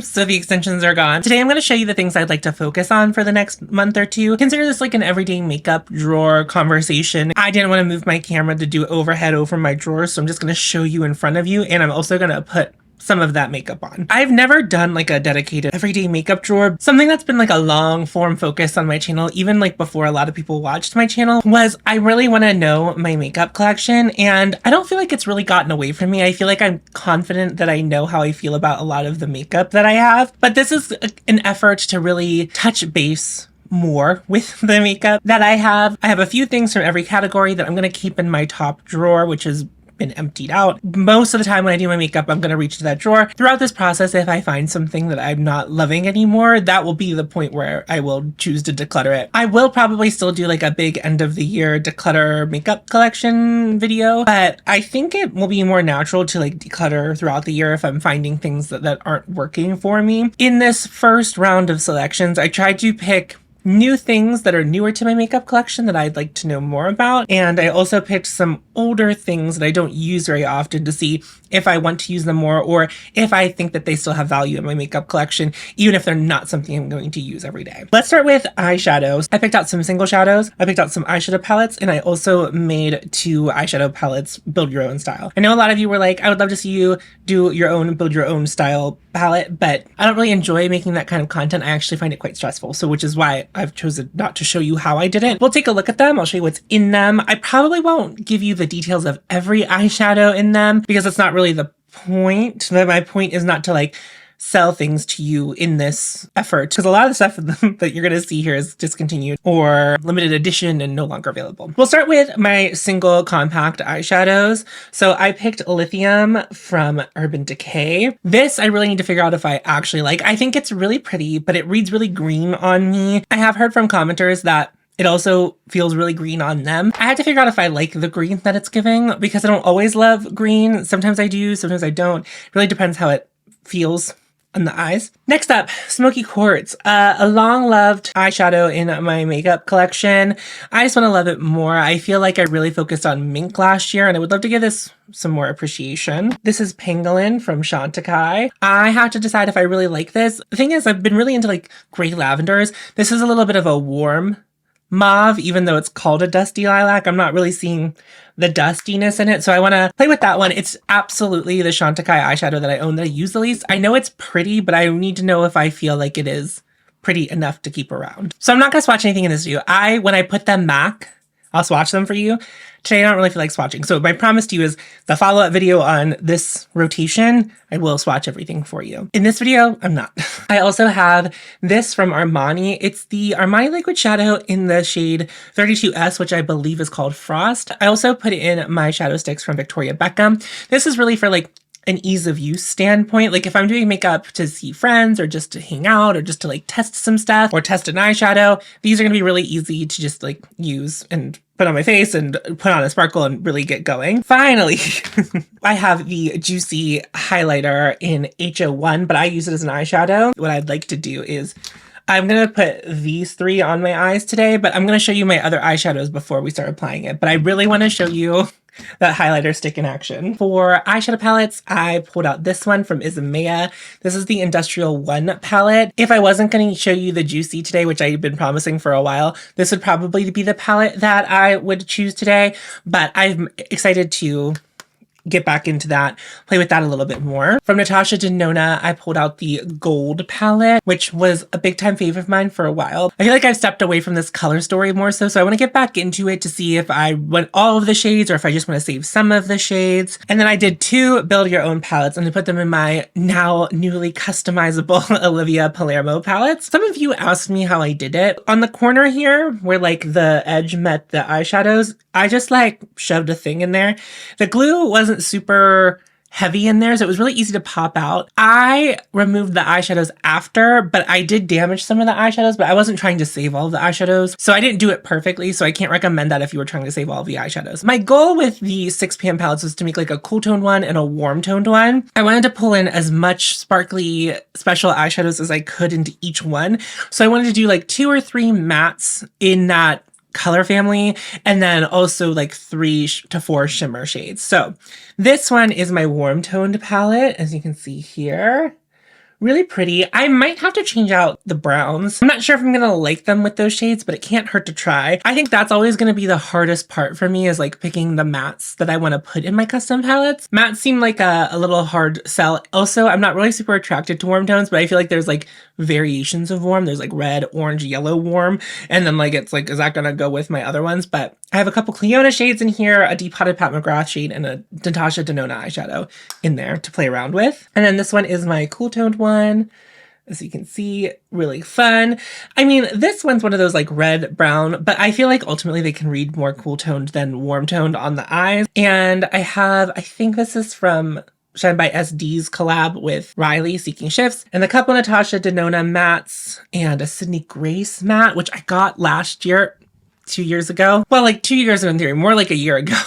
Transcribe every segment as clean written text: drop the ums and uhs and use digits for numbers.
so the extensions are gone. Today I'm going to show you the things I'd like to focus on for the next month or two. Consider this like an everyday makeup drawer conversation. I didn't want to move my camera to do overhead over my drawers, so I'm just going to show you in front of you, and I'm also going to put some of that makeup on. I've never done like a dedicated everyday makeup drawer. Something that's been like a long form focus on my channel, even like before a lot of people watched my channel, was I really want to know my makeup collection, and I don't feel like it's really gotten away from me. I feel like I'm confident that I know how I feel about a lot of the makeup that I have, but this is an effort to really touch base more with the makeup that I have. I have a few things from every category that I'm going to keep in my top drawer, which is been emptied out. Most of the time when I do my makeup, I'm going to reach to that drawer. Throughout this process, if I find something that I'm not loving anymore, that will be the point where I will choose to declutter it. I will probably still do like a big end of the year declutter makeup collection video, but I think it will be more natural to like declutter throughout the year if I'm finding things that aren't working for me. In this first round of selections, I tried to pick new things that are newer to my makeup collection that I'd like to know more about. And I also picked some older things that I don't use very often to see if I want to use them more, or if I think that they still have value in my makeup collection, even if they're not something I'm going to use every day. Let's start with eyeshadows. I picked out some single shadows, I picked out some eyeshadow palettes, and I also made 2 eyeshadow palettes build your own style. I know a lot of you were like, I would love to see you do your own build your own style palette, but I don't really enjoy making that kind of content. I actually find it quite stressful, so which is why I've chosen not to show you how I did it. We'll take a look at them. I'll show you what's in them. I probably won't give you the details of every eyeshadow in them because that's not really the point. My point is not to like sell things to you in this effort, because a lot of the stuff that you're going to see here is discontinued or limited edition and no longer available. We'll start with my single compact eyeshadows. So I picked Lithium from Urban Decay. This I really need to figure out if I actually like. I think it's really pretty, but it reads really green on me. I have heard from commenters that it also feels really green on them. I had to figure out if I like the green that it's giving, because I don't always love green. Sometimes I do, sometimes I don't. It really depends how it feels on the eyes. Next up, Smoky Quartz, a long-loved eyeshadow in my makeup collection. I just want to love it more. I feel like I really focused on mink last year, and I would love to give this some more appreciation. This is Pangolin from Chantecaille. I have to decide if I really like this. The thing is, I've been really into like gray lavenders. This is a little bit of a warm mauve, even though it's called a dusty lilac. I'm not really seeing the dustiness in it, so I want to play with that one. It's absolutely the Chantecaille eyeshadow that I own that I use the least. I know it's pretty, but I need to know if I feel like it is pretty enough to keep around. So I'm not going to swatch anything in this video. When I put them back, I'll swatch them for you. Today, I don't really feel like swatching. So my promise to you is the follow-up video on this rotation, I will swatch everything for you. In this video, I'm not. I also have this from Armani. It's the Armani Liquid Shadow in the shade 32S, which I believe is called Frost. I also put in my shadow sticks from Victoria Beckham. This is really for like an ease of use standpoint. Like if I'm doing makeup to see friends or just to hang out or just to like test some stuff or test an eyeshadow, these are going to be really easy to just like use and put on my face and put on a sparkle and really get going. Finally, I have the Juicy highlighter in H01, but I use it as an eyeshadow. What I'd like to do is I'm going to put these 3 on my eyes today, but I'm going to show you my other eyeshadows before we start applying it. But I really want to show you that highlighter stick in action. For eyeshadow palettes, I pulled out this one from Ismea. This is the Industrial 1 palette. If I wasn't going to show you the Juicy today, which I've been promising for a while, this would probably be the palette that I would choose today, but I'm excited to get back into that, play with that a little bit more. From Natasha Denona, I pulled out the Gold palette, which was a big time fave of mine for a while. I feel like I've stepped away from this color story more so I want to get back into it to see if I want all of the shades or if I just want to save some of the shades. And then I did 2 build your own palettes, and I put them in my now newly customizable Olivia Palermo palettes. Some of you asked me how I did it. On the corner here, where like the edge met the eyeshadows, I just like shoved a thing in there. The glue wasn't super heavy in there, so it was really easy to pop out. I removed the eyeshadows after, but I did damage some of the eyeshadows, but I wasn't trying to save all of the eyeshadows, so I didn't do it perfectly, so I can't recommend that if you were trying to save all of the eyeshadows. My goal with the 6pm palettes was to make like a cool toned one and a warm toned one. I wanted to pull in as much sparkly special eyeshadows as I could into each one, so I wanted to do like 2 or 3 mattes in that color family, and then also like 3 to 4 shimmer shades. So this one is my warm toned palette, as you can see here. Really pretty. I might have to change out the browns. I'm not sure if I'm gonna like them with those shades, but it can't hurt to try. I think that's always gonna be the hardest part for me, is like picking the mattes that I want to put in my custom palettes. Mattes seem like a little hard sell. Also, I'm not really super attracted to warm tones, but I feel like there's like variations of warm. There's like red, orange, yellow warm, and then like it's like, is that gonna go with my other ones? But I have a couple Cleona shades in here, a Deep Potted Pat McGrath shade, and a Natasha Denona eyeshadow in there to play around with. And then this one is my cool toned one. As you can see, really fun. I mean, this one's one of those like red, brown, but I feel like ultimately they can read more cool toned than warm toned on the eyes. And I think this is from Shine by SD's collab with Riley, Seeking Shifts, and a couple Natasha Denona mattes and a Sydney Grace matte, which I got last year, 2 years ago. Well, like 2 years ago in theory, more like a year ago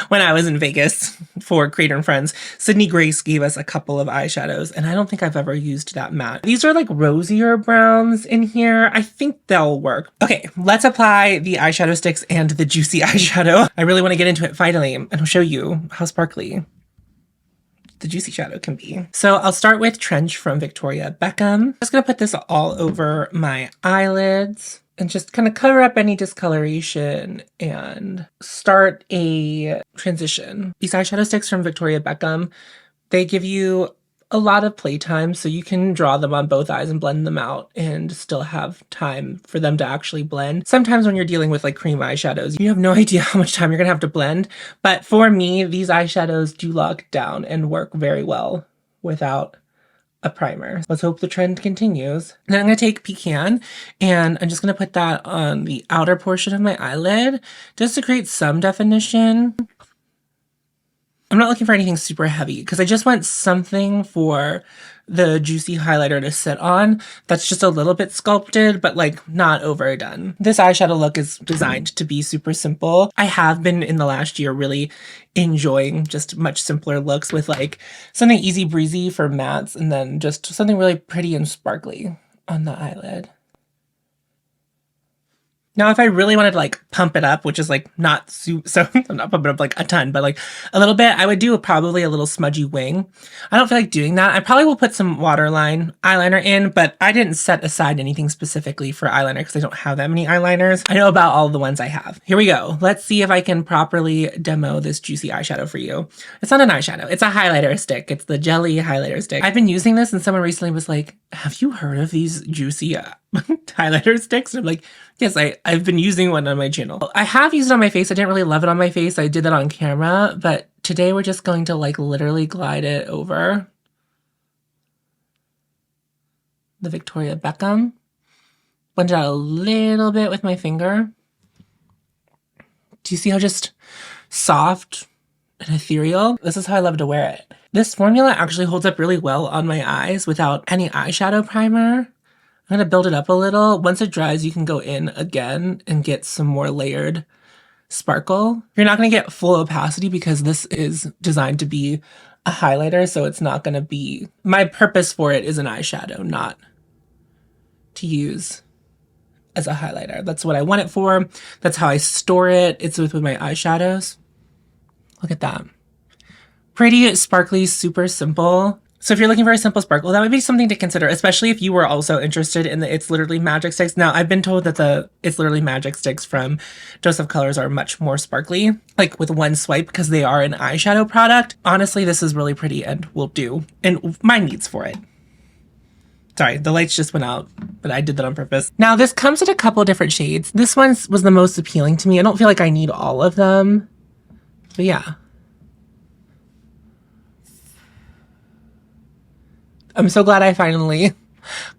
when I was in Vegas for Creator and Friends. Sydney Grace gave us a couple of eyeshadows, and I don't think I've ever used that matte. These are like rosier browns in here. I think they'll work. Okay, let's apply the eyeshadow sticks and the juicy eyeshadow. I really want to get into it finally, and I'll show you how sparkly the juicy shadow can be. So I'll start with Trench from Victoria Beckham. I'm just gonna put this all over my eyelids and just kind of cover up any discoloration and start a transition. These eyeshadow sticks from Victoria Beckham, they give you a lot of playtime, so you can draw them on both eyes and blend them out and still have time for them to actually blend. Sometimes when you're dealing with like cream eyeshadows, you have no idea how much time you're gonna have to blend. But for me, these eyeshadows do lock down and work very well without a primer. Let's hope the trend continues. And then I'm gonna take Pecan and I'm just gonna put that on the outer portion of my eyelid just to create some definition. I'm not looking for anything super heavy because I just want something for the juicy highlighter to sit on that's just a little bit sculpted, but like not overdone. This eyeshadow look is designed to be super simple. I have been in the last year really enjoying just much simpler looks with like something easy breezy for mattes and then just something really pretty and sparkly on the eyelid. Now, if I really wanted to like pump it up, which is like not so I'm not pumping up like a ton, but like a little bit, I would do probably a little smudgy wing. I don't feel like doing that. I probably will put some waterline eyeliner in, but I didn't set aside anything specifically for eyeliner because I don't have that many eyeliners. I know about all the ones I have. Here we go. Let's see if I can properly demo this juicy eyeshadow for you. It's not an eyeshadow. It's a highlighter stick. It's the jelly highlighter stick. I've been using this and someone recently was like, have you heard of these juicy highlighter sticks? And I'm like, yes, I've been using one on my channel. I have used it on my face. I didn't really love it on my face. I did that on camera, but today we're just going to like literally glide it over the Victoria Beckham. Blend it out a little bit with my finger. Do you see how just soft and ethereal? This is how I love to wear it. This formula actually holds up really well on my eyes without any eyeshadow primer. I'm gonna build it up a little. Once it dries, you can go in again and get some more layered sparkle. You're not gonna get full opacity because this is designed to be a highlighter, so it's not gonna be, my purpose for it is an eyeshadow, not to use as a highlighter. That's what I want it for. That's how I store it. It's with my eyeshadows. Look at that. Pretty, sparkly, super simple. So if you're looking for a simple sparkle, that would be something to consider, especially if you were also interested in the It's Literally Magic sticks. Now, I've been told that the It's Literally Magic sticks from Dose of Colors are much more sparkly, like with one swipe, because they are an eyeshadow product. Honestly, this is really pretty and will do, and mine needs for it. Sorry, the lights just went out, but I did that on purpose. Now, this comes in a couple different shades. This one was the most appealing to me. I don't feel like I need all of them, but yeah. I'm so glad I finally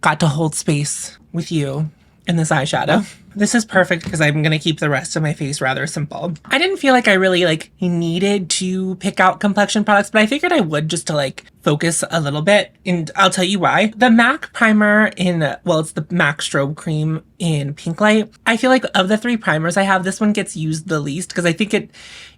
got to hold space with you in this eyeshadow. This is perfect because I'm going to keep the rest of my face rather simple. I didn't feel like I really like needed to pick out complexion products, but I figured I would just to like focus a little bit, and I'll tell you why. The MAC primer in, well, it's the MAC Strobe Cream in Pink Light. I feel like of the three primers I have, this one gets used the least because I think it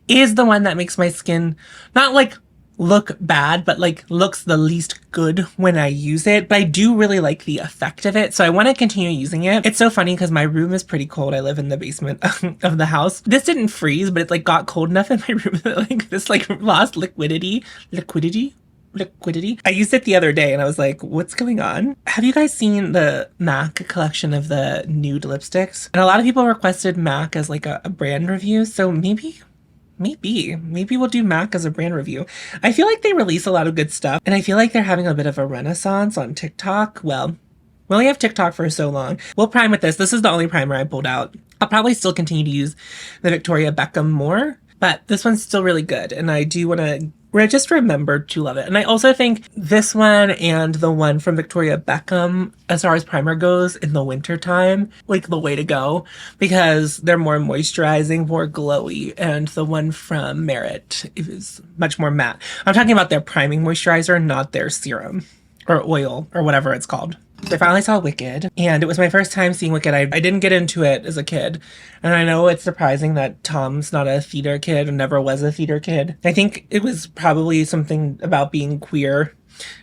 is the one that makes my skin not like look bad, but like looks the least good when I use it. But I do really like the effect of it, so I want to continue using it. It's so funny because my room is pretty cold. I live in the basement of the house. This didn't freeze, but it like got cold enough in my room that like this like lost liquidity. liquidity. I used it the other day and I was like, what's going on? Have you guys seen the MAC collection of the nude lipsticks? And a lot of people requested MAC as like a brand review. So maybe we'll do MAC as a brand review. I feel like they release a lot of good stuff and I feel like they're having a bit of a renaissance on TikTok. Well, we only have TikTok for so long. We'll prime with this. This is the only primer I pulled out. I'll probably still continue to use the Victoria Beckham more, but this one's still really good. And I do want to just remember to love it. And I also think this one and the one from Victoria Beckham, as far as primer goes in the winter time, like the way to go, because they're more moisturizing, more glowy. And the one from Merit is much more matte. I'm talking about their priming moisturizer, not their serum or oil or whatever it's called. So I finally saw Wicked, and it was my first time seeing Wicked. I didn't get into it as a kid, and I know it's surprising that Tom's not a theater kid and never was a theater kid. I think it was probably something about being queer.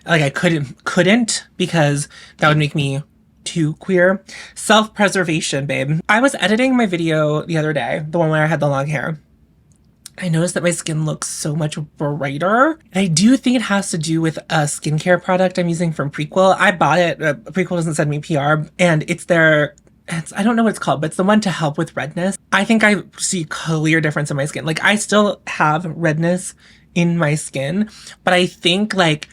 Like I couldn't because that would make me too queer. Self-preservation, babe. I was editing my video the other day, the one where I had the long hair. I noticed that my skin looks so much brighter. And I do think it has to do with a skincare product I'm using from Prequel. I bought it. Prequel doesn't send me PR. And I don't know what it's called, but it's the one to help with redness. I think I see clear difference in my skin. Like I still have redness in my skin, but I think like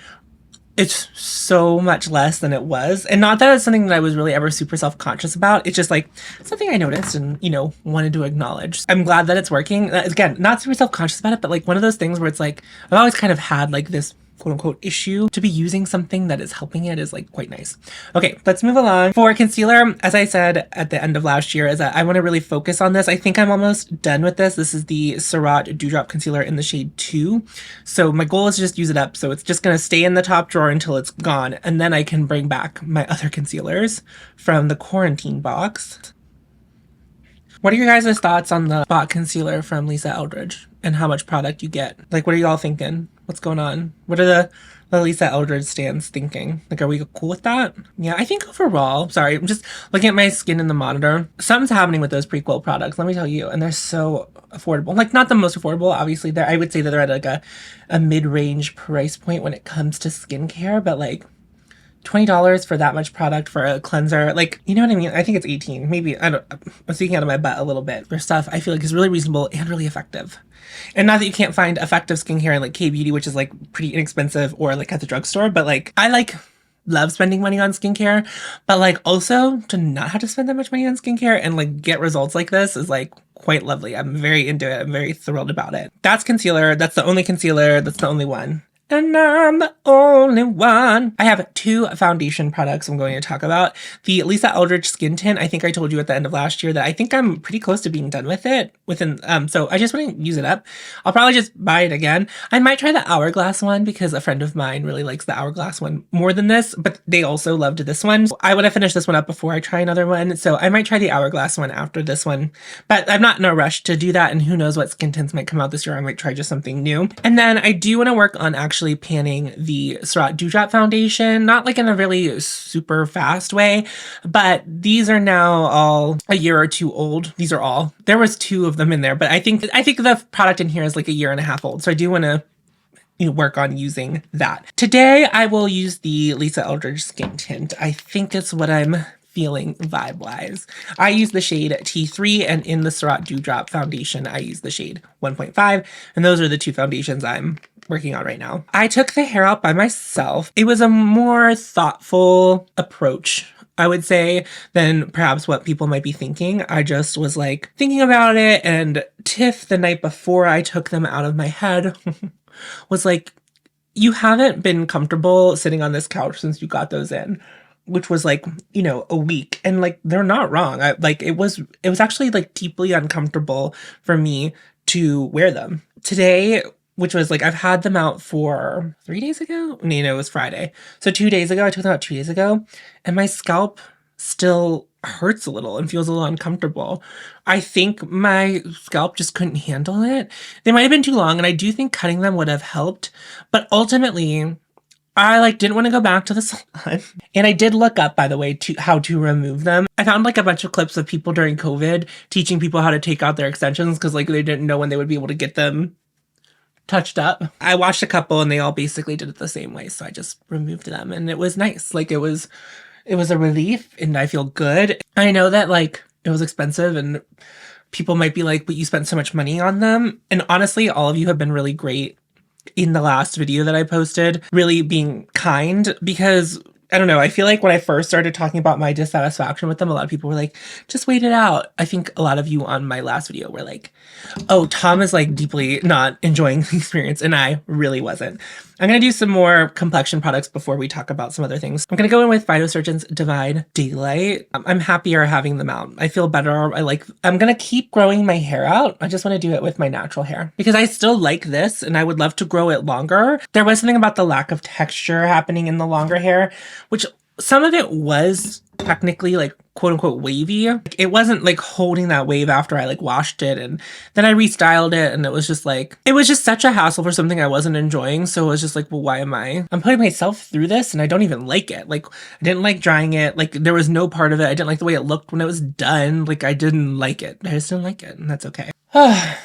it's so much less than it was. And not that it's something that I was really ever super self-conscious about. It's just like something I noticed and, wanted to acknowledge. I'm glad that it's working. Again, not super self-conscious about it, but like one of those things where it's like, I've always kind of had like this quote unquote issue. To be using something that is helping it is like quite nice. Okay, let's move along. For concealer, as I said at the end of last year, is that I want to really focus on this. I think I'm almost done with this. This is the Surratt Dewdrop Concealer in the shade 2. So my goal is to just use it up. So it's just going to stay in the top drawer until it's gone. And then I can bring back my other concealers from the quarantine box. What are your guys' thoughts on the spot concealer from Lisa Eldridge and how much product you get? Like, what are y'all thinking? What's going on? What are the Lisa Eldridge stands thinking? Like, are we cool with that? Yeah, I think overall, sorry, I'm just looking at my skin in the monitor. Something's happening with those Prequel products, let me tell you. And they're so affordable. Like, not the most affordable, obviously. I would say that they're at like a mid-range price point when it comes to skincare, but like, $20 for that much product for a cleanser. Like, you know what I mean? I think it's 18. Maybe, I'm speaking out of my butt a little bit. For stuff I feel like is really reasonable and really effective. And not that you can't find effective skincare in like K-Beauty, which is like pretty inexpensive, or like at the drugstore, but like, I like love spending money on skincare, but like also to not have to spend that much money on skincare and like get results like this is like quite lovely. I'm very into it. I'm very thrilled about it. That's concealer. That's the only concealer. That's the only one. And I'm the only one. I have 2 foundation products I'm going to talk about. The Lisa Eldridge Skin Tint. I think I told you at the end of last year that I think I'm pretty close to being done with it. So I just want to use it up. I'll probably just buy it again. I might try the Hourglass one because a friend of mine really likes the Hourglass one more than this, but they also loved this one. I want to finish this one up before I try another one. So I might try the Hourglass one after this one, but I'm not in a rush to do that. And who knows what skin tints might come out this year. I might try just something new. And then I do want to work on actually panning the Surratt Dewdrop foundation, not like in a really super fast way, but these are now all a year or 2 old. These are all. There was 2 of them in there, but I think the product in here is like a year and a half old. So I do want to work on using that. Today I will use the Lisa Eldridge Skin Tint. I think it's what I'm feeling vibe-wise. I use the shade T3, and in the Surratt Dewdrop foundation, I use the shade 1.5, and those are the 2 foundations I'm working on right now. I took the hair out by myself. It was a more thoughtful approach, I would say, than perhaps what people might be thinking. I just was like thinking about it, and Tiff, the night before I took them out of my head, was like, you haven't been comfortable sitting on this couch since you got those in, which was like, a week. And like, they're not wrong. It was actually like deeply uncomfortable for me to wear them. Today, which was like, I've had them out for 3 days ago. It was Friday. So 2 days ago, I took them out 2 days ago, and my scalp still hurts a little and feels a little uncomfortable. I think my scalp just couldn't handle it. They might have been too long, and I do think cutting them would have helped. But ultimately, I didn't want to go back to the salon. And I did look up, by the way, how to remove them. I found a bunch of clips of people during COVID teaching people how to take out their extensions because they didn't know when they would be able to get them touched up. I watched a couple and they all basically did it the same way. So I just removed them and it was nice. Like it was a relief and I feel good. I know that like it was expensive and people might be like, but you spent so much money on them. And honestly, all of you have been really great in the last video that I posted, really being kind, because I don't know, I feel like when I first started talking about my dissatisfaction with them, a lot of people were like, just wait it out. I think a lot of you on my last video were like, oh, Tom is like deeply not enjoying the experience, and I really wasn't. I'm going to do some more complexion products before we talk about some other things. I'm going to go in with Phytosurgeon's Divide Daylight. I'm happier having them out. I feel better. I'm going to keep growing my hair out. I just want to do it with my natural hair because I still like this and I would love to grow it longer. There was something about the lack of texture happening in the longer hair, which some of it was technically like quote unquote wavy. It wasn't like holding that wave after I like washed it, and then I restyled it and it was just such a hassle for something I wasn't enjoying. So it was just like, well, why am I'm putting myself through this and I don't even like it. Like I didn't like drying it. Like there was no part of it. I didn't like the way it looked when it was done. Like I didn't like it. I just didn't like it, and that's okay.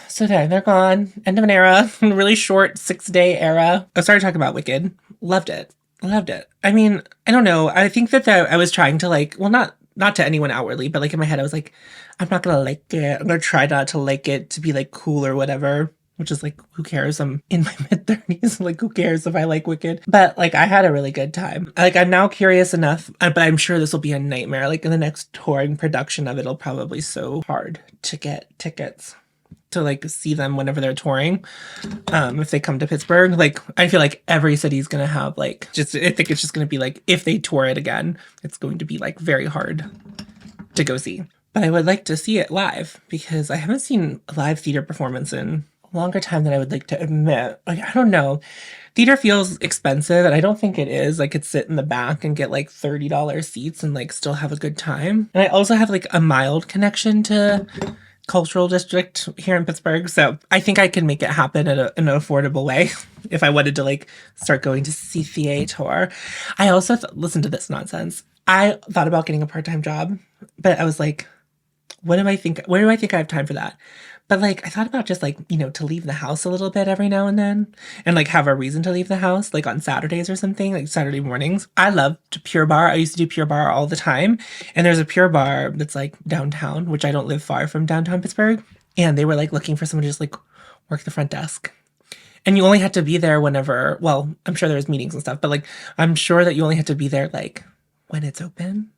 So there, they're gone. End of an era. Really short 6-day era. I started talking about Wicked. Loved it. Loved it. I mean, I don't know. I think that I was trying to like, well, not to anyone outwardly, but like in my head, I was like, I'm not gonna like it. I'm gonna try not to like it to be like cool or whatever, which is like, who cares? I'm in my mid-30s. Like, who cares if I like Wicked? But like, I had a really good time. Like, I'm now curious enough, but I'm sure this will be a nightmare. Like in the next touring production of it, it'll probably be so hard to get tickets to like see them whenever they're touring. If they come to Pittsburgh, like I feel like every city's gonna have like I think it's just gonna be like, if they tour it again, it's going to be like very hard to go see. But I would like to see it live because I haven't seen a live theater performance in a longer time than I would like to admit. Like, I don't know. Theater feels expensive and I don't think it is. I could sit in the back and get like $30 seats and like still have a good time. And I also have like a mild connection to cultural district here in Pittsburgh, so I think I can make it happen in an affordable way if I wanted to like start going to see theater. I also listen to this nonsense. I thought about getting a part-time job, but I was like, where do I think I have time for that? But like I thought about just like, you know, to leave the house a little bit every now and then and like have a reason to leave the house, like on Saturdays or something, like Saturday mornings. I loved Pure Barre. I used to do Pure Barre all the time. And there's a Pure Barre that's like downtown, which I don't live far from downtown Pittsburgh. And they were like looking for someone to just like work the front desk. And you only had to be there whenever, well, I'm sure there's meetings and stuff, but like I'm sure that you only had to be there like when it's open.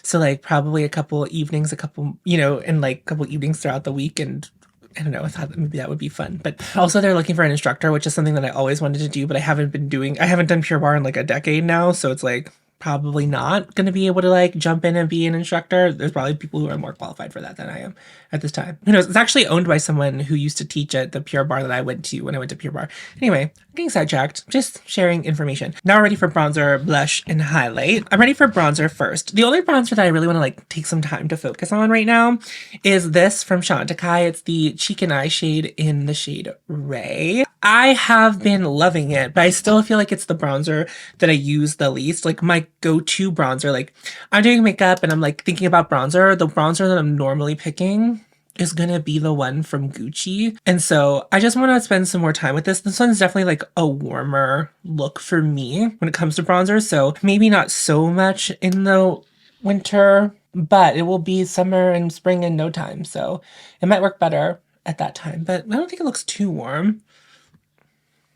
So like probably a couple evenings, and like a couple evenings throughout the week. And I don't know, I thought maybe that would be fun. But also they're looking for an instructor, which is something that I always wanted to do, but I haven't done Pure Barre in like a decade now. So it's like probably not going to be able to like jump in and be an instructor. There's probably people who are more qualified for that than I am at this time. Who knows? It's actually owned by someone who used to teach at the Pure Barre that I went to when I went to Pure Barre. Anyway, I'm getting sidetracked. Just sharing information. Now we're ready for bronzer, blush, and highlight. I'm ready for bronzer first. The only bronzer that I really want to like take some time to focus on right now is this from Chantecaille. It's the Cheek and Eye shade in the shade Ray. I have been loving it, but I still feel like it's the bronzer that I use the least. Like my go-to bronzer, like I'm doing makeup and I'm like thinking about bronzer. The bronzer that I'm normally picking is gonna be the one from Gucci. And so I just want to spend some more time with this. This one's definitely like a warmer look for me when it comes to bronzer. So maybe not so much in the winter, but it will be summer and spring in no time. So it might work better at that time, but I don't think it looks too warm.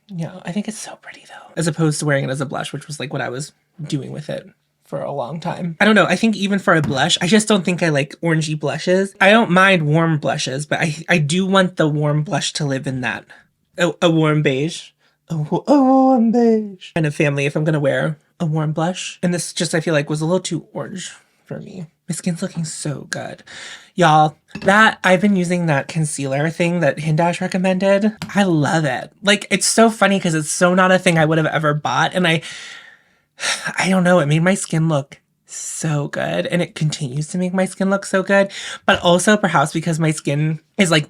Yeah, I think it's so pretty though. As opposed to wearing it as a blush, which was like what I was doing with it for a long time. I don't know. I think even for a blush, I just don't think I like orangey blushes. I don't mind warm blushes, but I do want the warm blush to live in that. A warm beige. A warm beige kind of family if I'm going to wear a warm blush. And this just, I feel like was a little too orange for me. My skin's looking so good. Y'all, I've been using that concealer thing that Hindash recommended. I love it. Like, it's so funny because it's so not a thing I would have ever bought. And I don't know, it made my skin look so good. And it continues to make my skin look so good. But also perhaps because my skin is like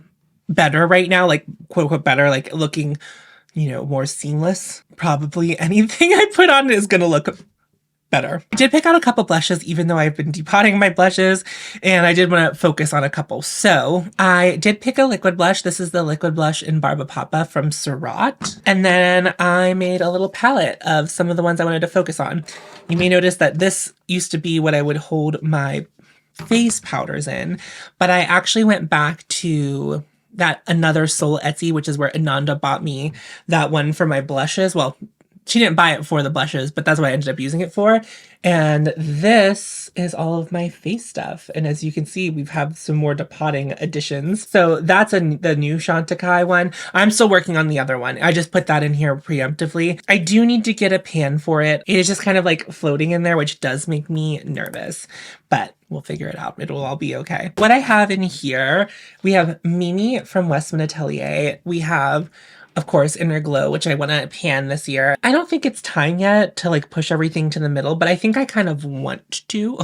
better right now, like quote unquote better, like looking, more seamless. Probably anything I put on is going to look better. I did pick out a couple blushes, even though I've been depotting my blushes, and I did want to focus on a couple. So I did pick a liquid blush. This is the liquid blush in Barba Papa from Surat. And then I made a little palette of some of the ones I wanted to focus on. You may notice that this used to be what I would hold my face powders in, but I actually went back to that Another Soul Etsy, which is where Ananda bought me that one for my blushes. Well, she didn't buy it for the blushes, but that's what I ended up using it for. And this is all of my face stuff. And as you can see, we've had some more depotting additions. So that's the new Chantecaille one. I'm still working on the other one. I just put that in here preemptively. I do need to get a pan for it. It is just kind of like floating in there, which does make me nervous, but we'll figure it out. It'll all be okay. What I have in here, we have Mimi from Westman Atelier. We have, of course, Inner Glow, which I want to pan this year. I don't think it's time yet to like push everything to the middle, but I think I kind of want to.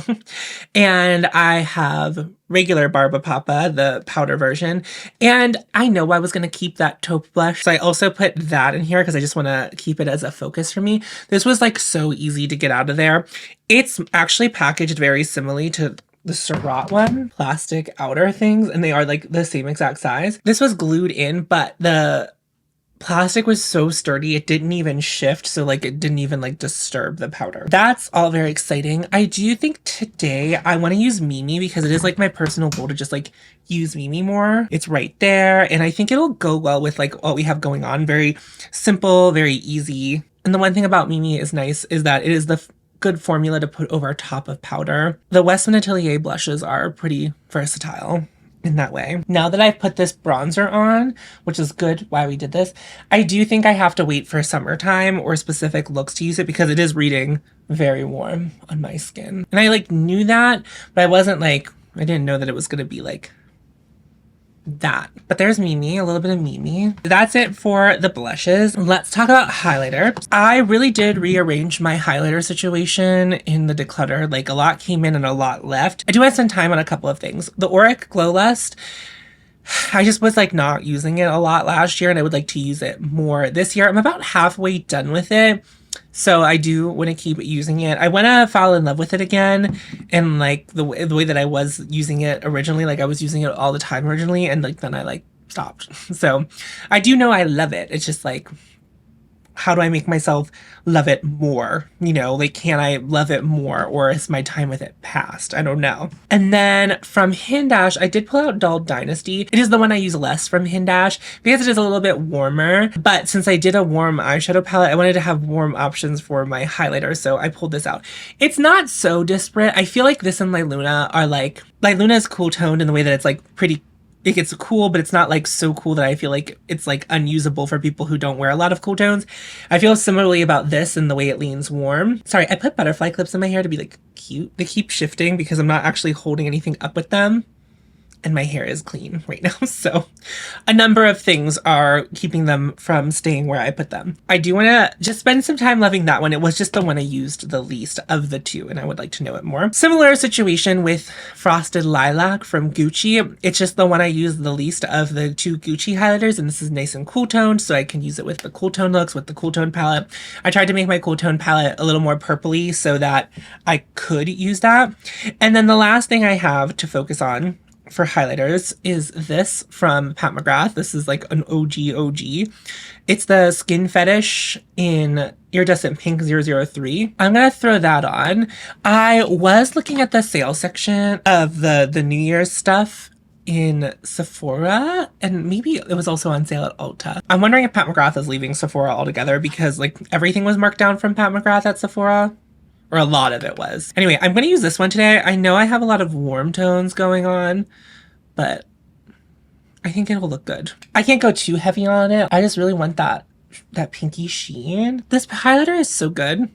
And I have regular Barba Papa, the powder version. And I know I was going to keep that taupe blush, so I also put that in here because I just want to keep it as a focus for me. This was like so easy to get out of there. It's actually packaged very similarly to the Surat one, plastic outer things, and they are like the same exact size. This was glued in, but the plastic was so sturdy it didn't even shift, so like it didn't even like disturb the powder. That's all very exciting. I do think today I want to use Mimi because it is like my personal goal to just like use Mimi more. It's right there, and I think it'll go well with like what we have going on. Very simple, very easy. And the one thing about Mimi is nice is that it is the good formula to put over top of powder. The Westman Atelier blushes are pretty versatile in that way. Now that I've put this bronzer on, which is good why we did this, I do think I have to wait for summertime or specific looks to use it because it is reading very warm on my skin. And I like knew that, but I wasn't like, I didn't know that it was going to be like that. But there's Mimi, a little bit of Mimi. That's it for the blushes. Let's talk about highlighter. I really did rearrange my highlighter situation in the declutter. Like a lot came in and a lot left. I do want to spend time on a couple of things. The Auric Glow Lust, I just was like not using it a lot last year and I would like to use it more this year. I'm about halfway done with it, so I do want to keep using it. I want to fall in love with it again, and like the way that I was using it originally, like I was using it all the time originally, and like then I like stopped. So I do know I love it. It's just like, how do I make myself love it more? You know, like, can I love it more, or is my time with it past? I don't know. And then from Hindash, I did pull out Doll Dynasty. It is the one I use less from Hindash because it is a little bit warmer. But since I did a warm eyeshadow palette, I wanted to have warm options for my highlighter, so I pulled this out. It's not so disparate. I feel like this and Luna are like Luna is cool toned in the way that it's like pretty. It's cool, but it's not like so cool that I feel like it's like unusable for people who don't wear a lot of cool tones. I feel similarly about this and the way it leans warm. Sorry, I put butterfly clips in my hair to be like cute. They keep shifting because I'm not actually holding anything up with them. And my hair is clean right now. So a number of things are keeping them from staying where I put them. I do want to just spend some time loving that one. It was just the one I used the least of the two, and I would like to know it more. Similar situation with Frosted Lilac from Gucci. It's just the one I used the least of the two Gucci highlighters, and this is nice and cool toned, so I can use it with the cool tone looks, with the cool tone palette. I tried to make my cool tone palette a little more purpley so that I could use that. And then the last thing I have to focus on for highlighters is this from Pat McGrath. This is like an OG. It's the Skin Fetish in Iridescent Pink 003. I'm gonna throw that on. I was looking at the sale section of the New Year's stuff in Sephora, and maybe it was also on sale at Ulta. I'm wondering if Pat McGrath is leaving Sephora altogether because like everything was marked down from Pat McGrath at Sephora. Or a lot of it was. Anyway, I'm going to use this one today. I know I have a lot of warm tones going on, but I think it will look good. I can't go too heavy on it. I just really want that pinky sheen. This highlighter is so good.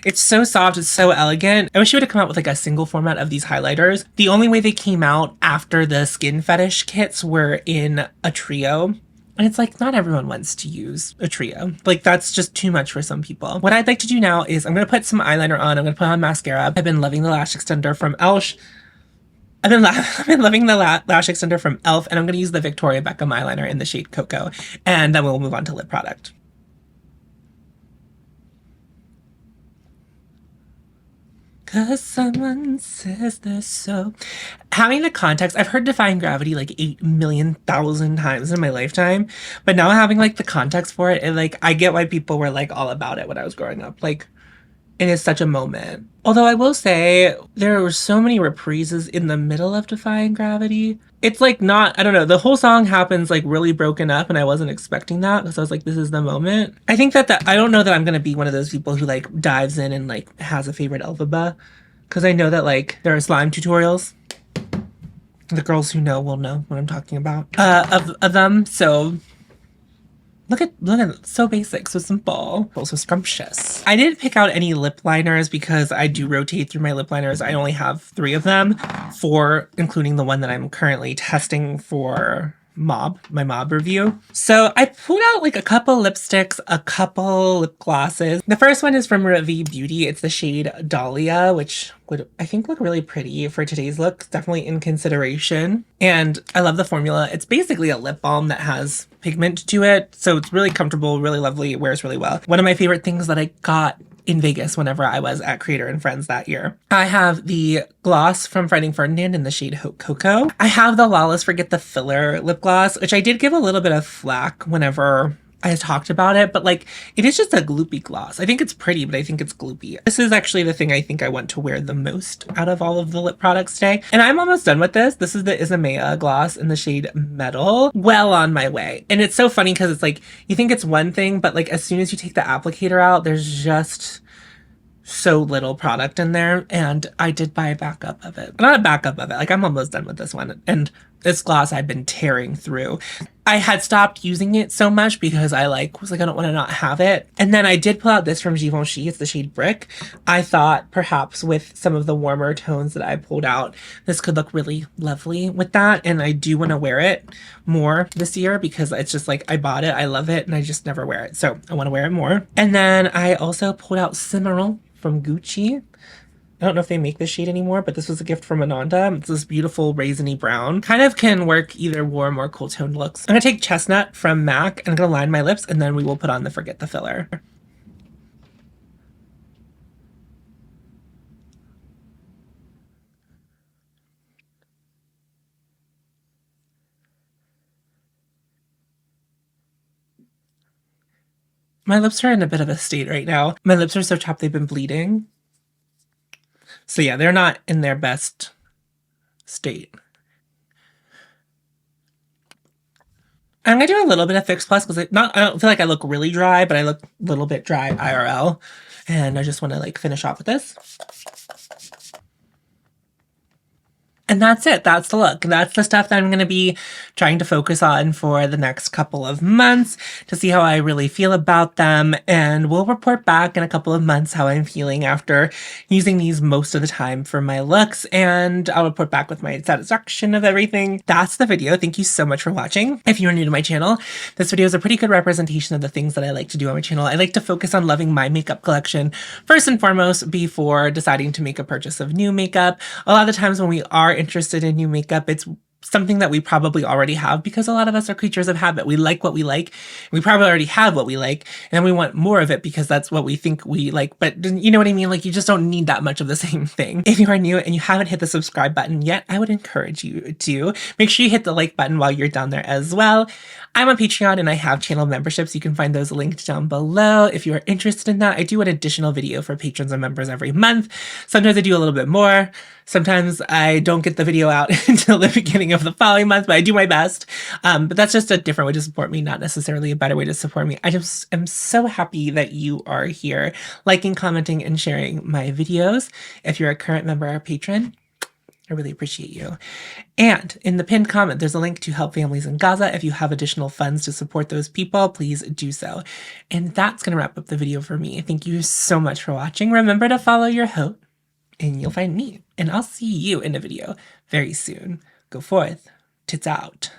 It's so soft. It's so elegant. I wish you would have come out with like a single format of these highlighters. The only way they came out after the Skin Fetish kits were in a trio. And it's like, not everyone wants to use a trio. Like, that's just too much for some people. What I'd like to do now is I'm going to put some eyeliner on. I'm going to put on mascara. I've been loving the lash extender from Elsh. I've been loving the lash extender from e.l.f. And I'm going to use the Victoria Beckham eyeliner in the shade Cocoa. And then we'll move on to lip product. 'cause someone says they're so. Having the context, I've heard Defying Gravity like 8,000,000 times in my lifetime, but now having like the context for it, and like I get why people were like all about it when I was growing up. Like, it is such a moment. Although I will say there were so many reprises in the middle of Defying Gravity. It's like not, I don't know, the whole song happens like really broken up, and I wasn't expecting that because I was like, this is the moment. I think that I don't know that I'm gonna be one of those people who like dives in and like has a favorite Elphaba, because I know that like there are slime tutorials. The girls who know will know what I'm talking about of them. So look at so basic, so simple, so scrumptious. I didn't pick out any lip liners because I do rotate through my lip liners. I only have 3 of them, 4 including the one that I'm currently testing for my mob review. So I pulled out like a couple lipsticks, a couple lip glosses. The first one is from Ravi Beauty. It's the shade Dahlia, which would I think look really pretty for today's look. Definitely in consideration. And I love the formula. It's basically a lip balm that has pigment to it. So it's really comfortable, really lovely. It wears really well. One of my favorite things that I got in Vegas whenever I was at Creator and Friends that year. I have the gloss from Finding Ferdinand in the shade Haute Cocoa. I have the Lawless Forget the Filler lip gloss, which I did give a little bit of flack whenever I talked about it, but like it is just a gloopy gloss. I think it's pretty, but I think it's gloopy. This is actually the thing I think I want to wear the most out of all of the lip products today. And I'm almost done with this. This is the Isomea gloss in the shade Metal. Well on my way. And it's so funny because it's like, you think it's one thing, but like as soon as you take the applicator out, there's just so little product in there. And I did buy a backup of it. Not a backup of it. Like I'm almost done with this one. And this gloss I've been tearing through. I had stopped using it so much because I was like, I don't want to not have it. And then I did pull out this from Givenchy. It's the shade Brick. I thought perhaps with some of the warmer tones that I pulled out, this could look really lovely with that. And I do want to wear it more this year because it's just like, I bought it, I love it, and I just never wear it. So I want to wear it more. And then I also pulled out Cimarron from Gucci. I don't know if they make this shade anymore, but this was a gift from Ananda. It's this beautiful raisiny brown. Kind of can work either warm or cool toned looks. I'm gonna take Chestnut from MAC and I'm gonna line my lips, and then we will put on the Forget the Filler. My lips are in a bit of a state right now. My lips are so chapped they've been bleeding. So yeah, they're not in their best state. I'm gonna do a little bit of Fix Plus because I don't feel like I look really dry, but I look a little bit dry IRL. And I just want to like finish off with this. And that's it. That's the look. That's the stuff that I'm going to be trying to focus on for the next couple of months to see how I really feel about them. And we'll report back in a couple of months how I'm feeling after using these most of the time for my looks. And I'll report back with my satisfaction of everything. That's the video. Thank you so much for watching. If you're new to my channel, this video is a pretty good representation of the things that I like to do on my channel. I like to focus on loving my makeup collection first and foremost before deciding to make a purchase of new makeup. A lot of the times when we are interested in new makeup, it's something that we probably already have because a lot of us are creatures of habit. We like what we like. We probably already have what we like, and we want more of it because that's what we think we like. But you know what I mean? Like, you just don't need that much of the same thing. If you are new and you haven't hit the subscribe button yet, I would encourage you to make sure you hit the like button while you're down there as well. I'm on Patreon and I have channel memberships. You can find those linked down below if you are interested in that. I do an additional video for patrons and members every month. Sometimes I do a little bit more. Sometimes I don't get the video out until the beginning of the following month, but I do my best. But that's just a different way to support me, not necessarily a better way to support me. I just am so happy that you are here, liking, commenting, and sharing my videos. If you're a current member or patron, I really appreciate you. And in the pinned comment, there's a link to help families in Gaza. If you have additional funds to support those people, please do so. And that's going to wrap up the video for me. Thank you so much for watching. Remember to follow your hope, and you'll find me. And I'll see you in a video very soon. Go forth. Tits out.